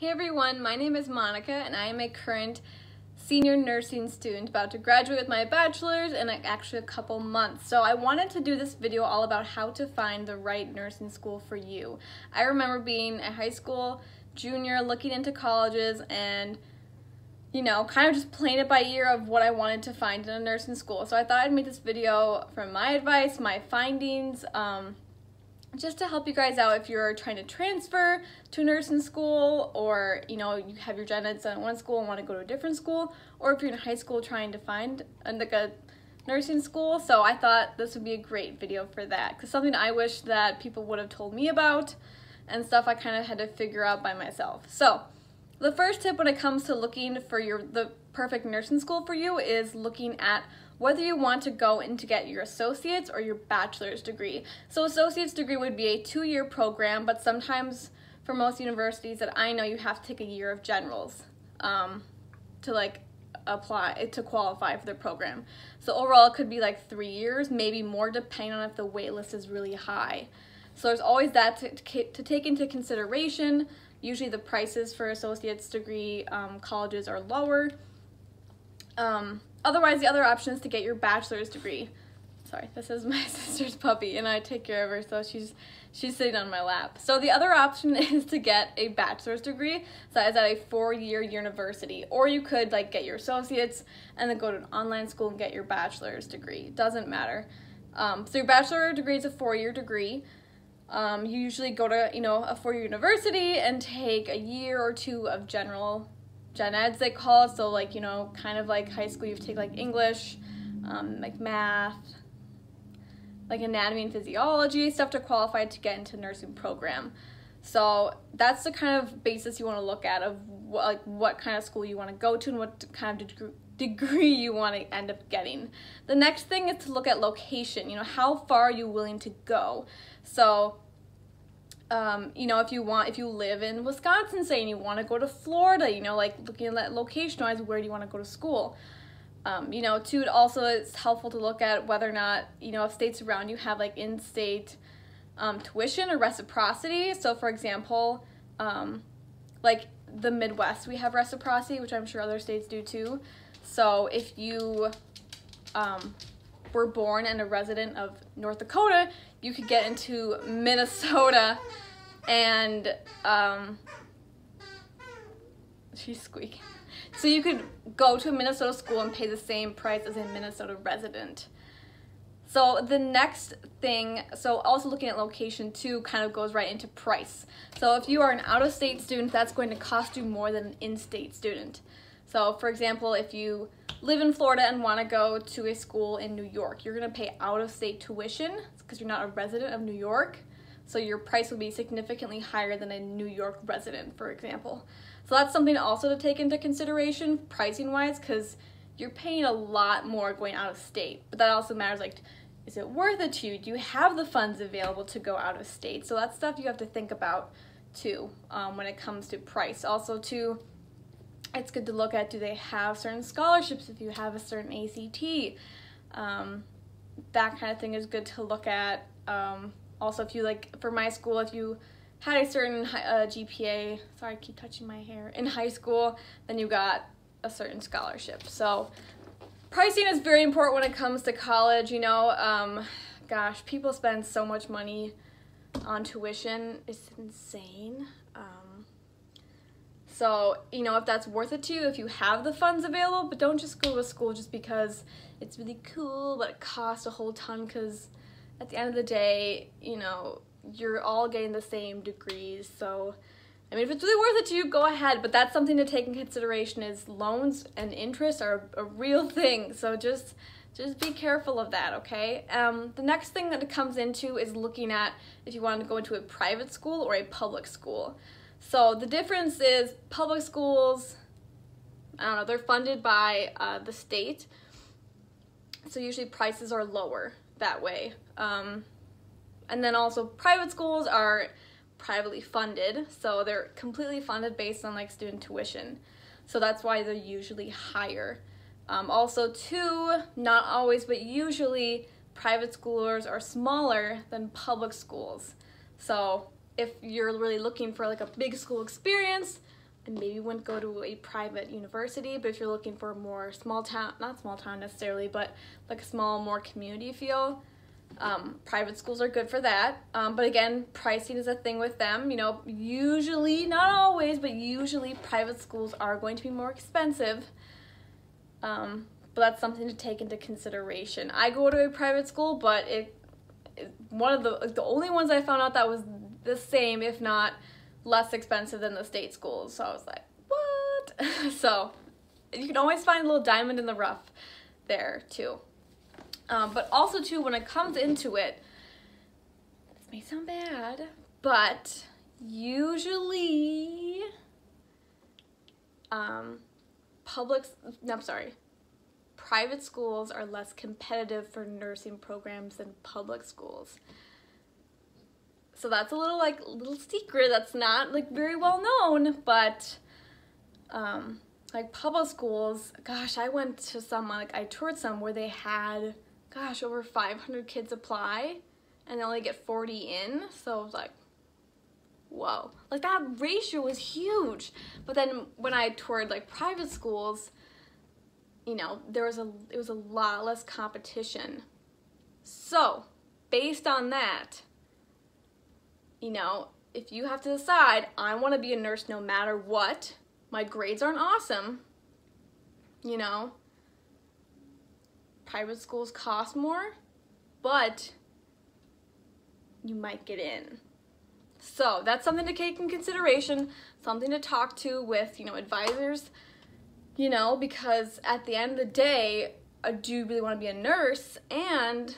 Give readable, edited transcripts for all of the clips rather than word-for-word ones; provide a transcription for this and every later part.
Hey everyone, my name is Monica and I am a current senior nursing student about to graduate with my bachelor's in actually a couple months. So I wanted to do this video all about how to find the right nursing school for you. I remember being a high school junior looking into colleges and kind of just playing it by ear of what I wanted to find in a nursing school. So I thought I'd make this video from my advice, my findings, just to help you guys out if you're trying to transfer to a nursing school, or you have your gen eds at one school and want to go to a different school, or if you're in high school trying to find a nursing school. So I thought this would be a great video for that, because something I wish that people would have told me about and stuff I kind of had to figure out by myself. So the first tip when it comes to looking for the perfect nursing school for you is looking at whether you want to go in to get your associate's or your bachelor's degree. So associate's degree would be a 2-year program, but sometimes for most universities that I know, you have to take a year of generals to apply to qualify for the program. So overall it could be 3 years, maybe more, depending on if the wait list is really high. So there's always that to take into consideration. Usually the prices for associate's degree colleges are lower. Otherwise, the other option is to get your bachelor's degree. Sorry, this is my sister's puppy, and I take care of her, so she's sitting on my lap. So the other option is to get a bachelor's degree. So that is at a 4-year university, or you could get your associates and then go to an online school and get your bachelor's degree. It doesn't matter. So your bachelor's degree is a 4-year degree. You usually go to a 4-year university and take a year or 2 of gen eds, they call it. So kind of like high school, you take English, math, anatomy and physiology, stuff to qualify to get into nursing program. So that's the kind of basis you want to look at of what kind of school you want to go to and what kind of degree you want to end up getting. The next thing is to look at location. How far are you willing to go? So if you live in Wisconsin, say, and you want to go to Florida, looking at that location-wise, where do you want to go to school? Too, also it's helpful to look at whether or not, if states around you have in-state tuition or reciprocity. So for example, the Midwest, we have reciprocity, which I'm sure other states do too. So if you were born and a resident of North Dakota, you could get into Minnesota and she's squeaking. So you could go to a Minnesota school and pay the same price as a Minnesota resident. So the next thing, so also looking at location too, kind of goes right into price. So if you are an out-of-state student, that's going to cost you more than an in-state student. So for example, if you live in Florida and want to go to a school in New York, you're going to pay out-of-state tuition because you're not a resident of New York. So your price will be significantly higher than a New York resident, for example. So that's something also to take into consideration pricing-wise, because you're paying a lot more going out of state. But that also matters, is it worth it to you? Do you have the funds available to go out of state? So that's stuff you have to think about too when it comes to price. Also too, it's good to look at, do they have certain scholarships if you have a certain ACT? That kind of thing is good to look at. Also, if you for my school, if you had a certain GPA, sorry, I keep touching my hair, in high school, then you got a certain scholarship. So pricing is very important when it comes to college. Gosh, people spend so much money on tuition. It's insane. So, if that's worth it to you, if you have the funds available, but don't just go to school just because it's really cool, but it costs a whole ton, because at the end of the day, you're all getting the same degrees. So, if it's really worth it to you, go ahead, but that's something to take in consideration, is loans and interest are a real thing. So just be careful of that, okay? The next thing that it comes into is looking at if you want to go into a private school or a public school. So the difference is public schools, they're funded by the state, so usually prices are lower that way. And then also private schools are privately funded, so they're completely funded based on student tuition. So that's why they're usually higher. Also too, not always, but usually private schoolers are smaller than public schools. So if you're really looking for like a big school experience, and maybe wouldn't go to a private university, but if you're looking for a more small town, not small town necessarily, but like a small, more community feel, private schools are good for that. But again, pricing is a thing with them. You know, usually, not always, but usually private schools are going to be more expensive. But that's something to take into consideration. I go to a private school, but one of the only ones I found out that was the same, if not less expensive than the state schools. So I was like, what? So you can always find a little diamond in the rough there too. But also too, when it comes into it, this may sound bad, but usually private schools are less competitive for nursing programs than public schools. So that's a little secret that's not like very well known, but like public schools, gosh, I went to some, like I toured some where they had, gosh, over 500 kids apply and they only get 40 in. So I was like, whoa, like that ratio was huge. But then when I toured like private schools, you know, it was a lot less competition. So based on that, you know, if you have to decide, I want to be a nurse no matter what, my grades aren't awesome, you know, private schools cost more, but you might get in. So that's something to take in consideration, something to talk to with, you know, advisors, you know, because at the end of the day, I do really want to be a nurse, and,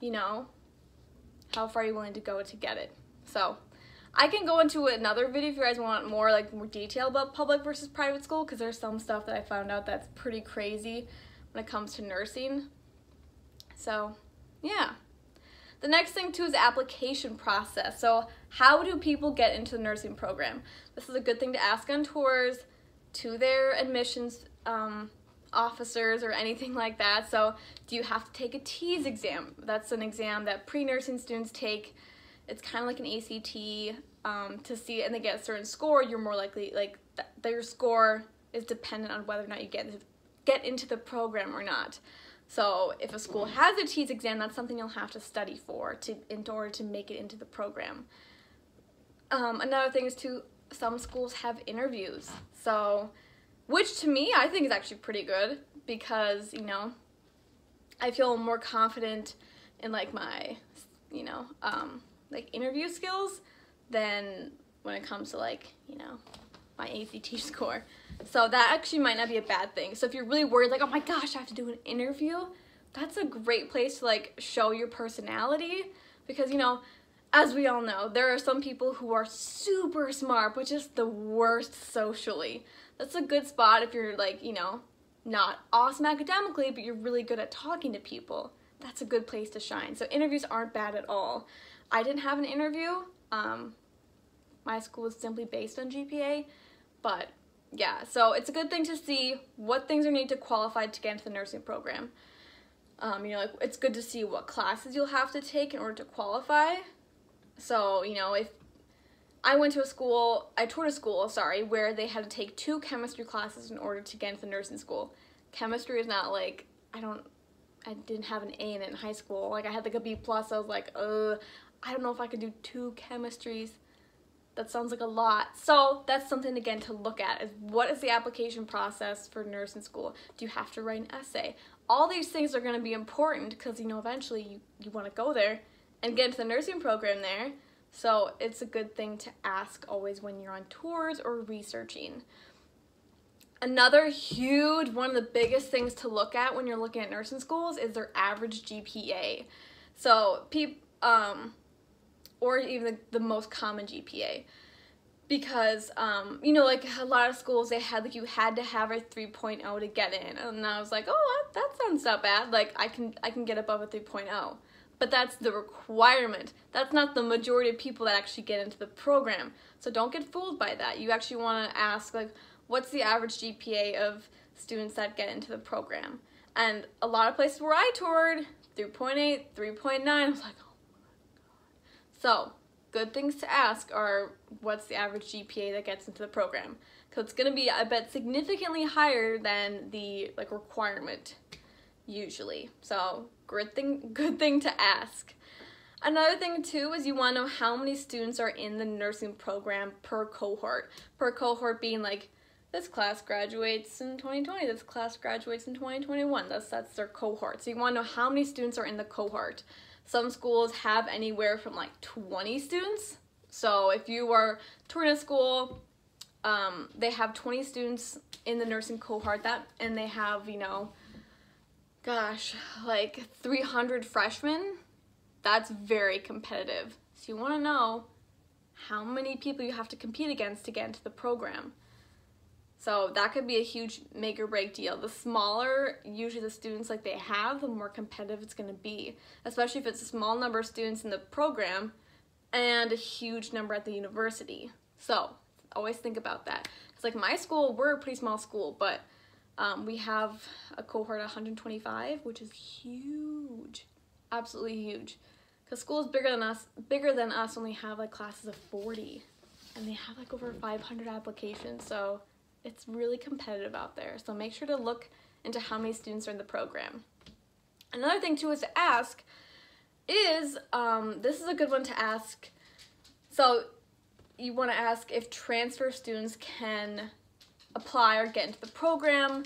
you know, how far are you willing to go to get it? So I can go into another video if you guys want more detail about public versus private school, because there's some stuff that I found out that's pretty crazy when it comes to nursing. So yeah. The next thing too is the application process. So how do people get into the nursing program? This is a good thing to ask on tours to their admissions officers or anything like that. So do you have to take a TEAS exam? That's an exam that pre-nursing students take. It's kind of like an ACT to see, and they get a certain score. You're more likely, like, your score is dependent on whether or not you get into the program or not. So if a school has a TEAS exam, that's something you'll have to study for in order to make it into the program. Another thing is too, some schools have interviews. So, which to me, I think is actually pretty good, because, you know, I feel more confident in like my, you know, like interview skills than when it comes to like, you know, my ACT score. So that actually might not be a bad thing. So if you're really worried, like, oh my gosh, I have to do an interview, that's a great place to like show your personality, because, you know, as we all know, there are some people who are super smart, but just the worst socially. That's a good spot if you're like, you know, not awesome academically, but you're really good at talking to people. That's a good place to shine. So interviews aren't bad at all. I didn't have an interview. My school was simply based on GPA, but yeah, so it's a good thing to see what things are needed to qualify to get into the nursing program. You know, like, it's good to see what classes you'll have to take in order to qualify. So, you know, if I toured a school, where they had to take 2 chemistry classes in order to get into the nursing school. Chemistry is not like, I didn't have an A in it in high school. Like, I had like a B+, I was like, I don't know if I could do 2 chemistries. That sounds like a lot. So that's something, again, to look at, is what is the application process for nursing school? Do you have to write an essay? All these things are going to be important, because, you know, eventually you want to go there and get into the nursing program there. So it's a good thing to ask always when you're on tours or researching. Another huge, one of the biggest things to look at when you're looking at nursing schools is their average GPA. So or even the most common GPA. Because, you know, like a lot of schools, they had, like, you had to have a 3.0 to get in. And I was like, oh, that sounds not bad. Like, I can get above a 3.0. But that's the requirement. That's not the majority of people that actually get into the program. So don't get fooled by that. You actually want to ask, like, what's the average GPA of students that get into the program? And a lot of places where I toured, 3.8, 3.9, I was like, oh my God. So good things to ask are what's the average GPA that gets into the program, because it's going to be, I bet, significantly higher than the like requirement usually. So good thing to ask. Another thing too is you want to know how many students are in the nursing program per cohort. Per cohort being like, this class graduates in 2020, this class graduates in 2021. That's their cohort. So you want to know how many students are in the cohort. Some schools have anywhere from like 20 students. So if you are touring a school, they have 20 students in the nursing cohort, and they have, you know, gosh, like 300 freshmen. That's very competitive. So you want to know how many people you have to compete against to get into the program. So that could be a huge make or break deal. The smaller usually the students like they have, the more competitive it's going to be, especially if it's a small number of students in the program and a huge number at the university. So always think about that. It's like my school, we're a pretty small school, but we have a cohort of 125, which is huge, absolutely huge. Because schools bigger than us only have like classes of 40, and they have like over 500 applications. So it's really competitive out there. So make sure to look into how many students are in the program. Another thing too is to ask is, this is a good one to ask. So you want to ask if transfer students can apply or get into the program,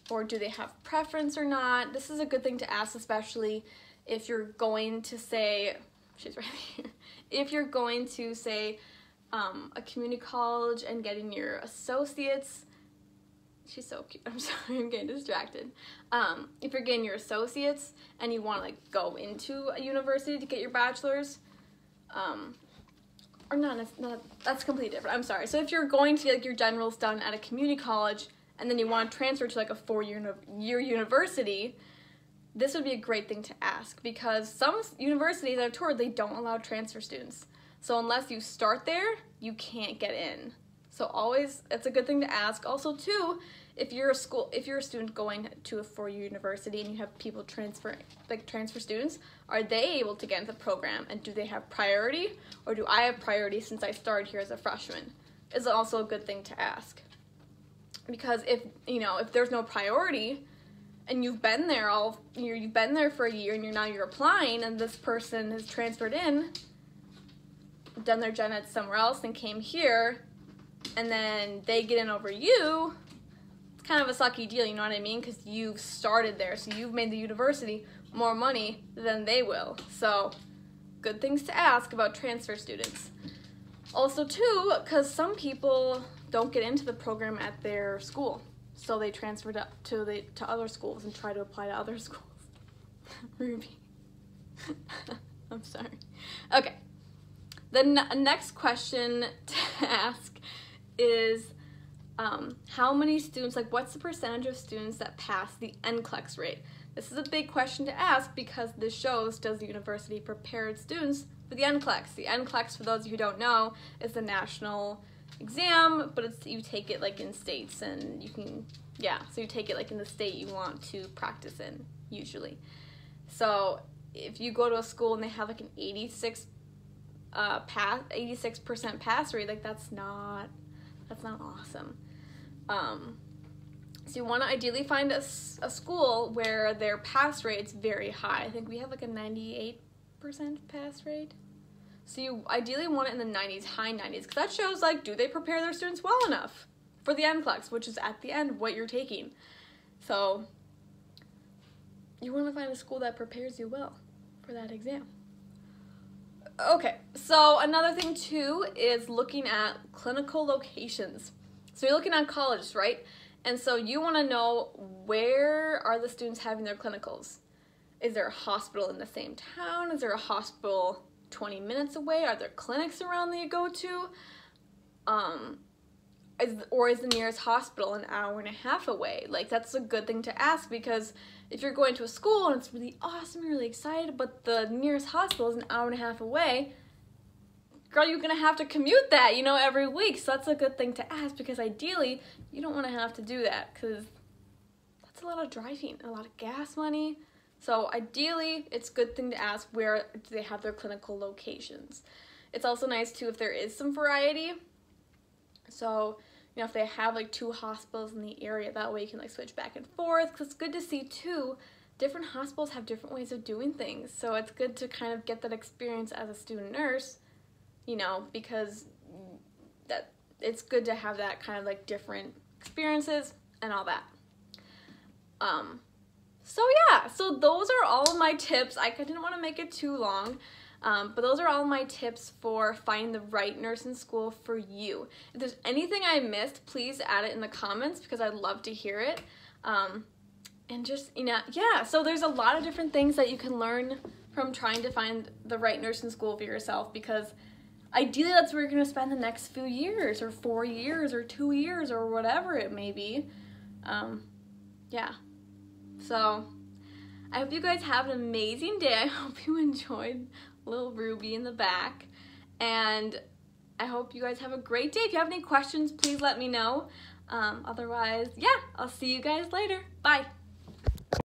or do they have preference or not. This is a good thing to ask, especially if you're going to say, she's right here, if you're going to say a community college and getting your associates. She's so cute. I'm sorry, I'm getting distracted. If you're getting your associates and you want to like go into a university to get your bachelor's, or not, that's completely different. I'm sorry. So if you're going to get like your generals done at a community college and then you want to transfer to like a 4-year university, this would be a great thing to ask, because some universities I've toured, they don't allow transfer students. So unless you start there, you can't get in. So always, it's a good thing to ask. Also too, if you're a student going to a 4-year university and you have people transfer students, are they able to get into the program, and do they have priority, or do I have priority since I started here as a freshman? Is also a good thing to ask. Because if there's no priority, and you've been there you've been there for a year, and you're applying, and this person has transferred in, done their gen ed somewhere else, and came here, and then they get in over you, it's kind of a sucky deal, you know what I mean? Because you've started there, so you've made the university more money than they will. So good things to ask about transfer students. Also too, because some people don't get into the program at their school, so they transfer to other schools and try to apply to other schools. Ruby. I'm sorry. Okay. The next question to ask is how many students, like what's the percentage of students that pass the NCLEX rate? This is a big question to ask, because this shows, does the university prepare its students for the NCLEX? The NCLEX, for those of you who don't know, is the national exam, but you take it like in states, and so you take it like in the state you want to practice in, usually. So if you go to a school and they have like an 86% pass rate, like that's not awesome. So you want to ideally find a school where their pass rate's very high. I think we have like a 98% pass rate. So you ideally want it in the 90s, high 90s, because that shows like, do they prepare their students well enough for the NCLEX, which is at the end what you're taking. So you want to find a school that prepares you well for that exam. Okay, so another thing too is looking at clinical locations. So you're looking at colleges, right? And so you want to know, where are the students having their clinicals? Is there a hospital in the same town? Is there a hospital 20 minutes away? Are there clinics around that you go to? Or is the nearest hospital an hour and a half away? Like, that's a good thing to ask, because if you're going to a school and it's really awesome, you're really excited, but the nearest hospital is an hour and a half away, girl, you're gonna have to commute that, every week. So that's a good thing to ask, because ideally you don't want to have to do that, because that's a lot of driving, a lot of gas money. So ideally it's a good thing to ask, where do they have their clinical locations. It's also nice too if there is some variety. So, you know, if they have like 2 hospitals in the area, that way you can like switch back and forth. Because it's good to see too, different hospitals have different ways of doing things. So it's good to kind of get that experience as a student nurse, you know, because that it's good to have that kind of like different experiences and all that. So yeah, so those are all of my tips. I didn't want to make it too long, but those are all my tips for finding the right nurse in school for you. If there's anything I missed, please add it in the comments because I'd love to hear it. And just, you know, yeah, so there's a lot of different things that you can learn from trying to find the right nurse in school for yourself, because ideally that's where you're going to spend the next few years, or 4 years, or 2 years, or whatever it may be. Yeah. So, I hope you guys have an amazing day. I hope you enjoyed little Ruby in the back. And I hope you guys have a great day. If you have any questions, please let me know. Otherwise, yeah, I'll see you guys later. Bye.